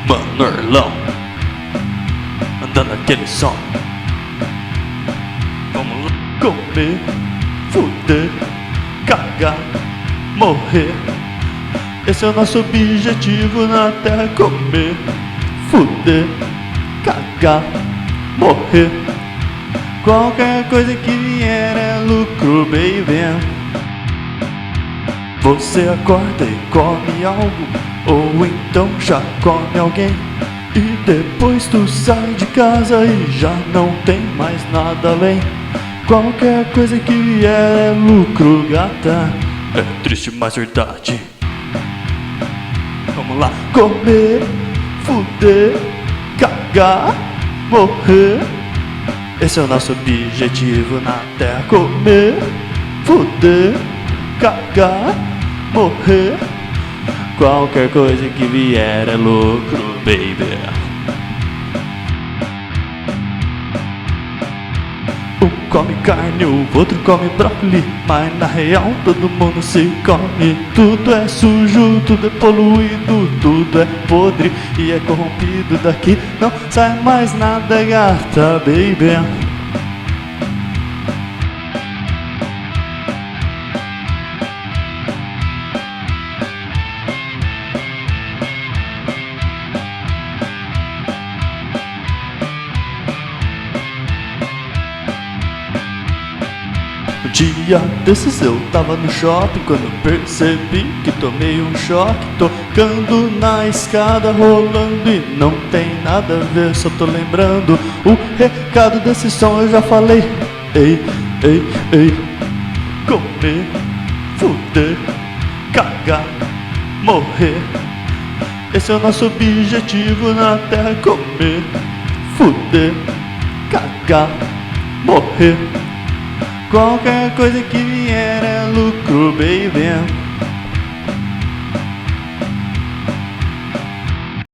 Manorlão, andando aquele som. Vamos lá. Comer, fuder, cagar, morrer. Esse é o nosso objetivo na terra. Comer, fuder, cagar, morrer. Qualquer coisa que vier é lucro, baby. Você acorda e come algo, ou então já come alguém, e depois tu sai de casa e já não tem mais nada além. Qualquer coisa que vier é lucro, gata. É triste, mas verdade. Vamos lá. Comer, fuder, cagar, morrer. Esse é o nosso objetivo na terra. Comer, fuder, cagar, morrer. Qualquer coisa que vier é lucro, baby. Um come carne, o outro come brócolis, mas na real todo mundo se come. Tudo é sujo, tudo é poluído, tudo é podre e é corrompido. Daqui não sai mais nada, gata, baby. Um dia desses eu tava no shopping, quando percebi que tomei um choque. Tocando na escada, rolando e não tem nada a ver, só tô lembrando o recado desse som, eu já falei. Ei, ei, ei. Comer, fuder, cagar, morrer. Esse é o nosso objetivo na terra. Comer, fuder, cagar, morrer. Qualquer coisa que vier é lucro, baby.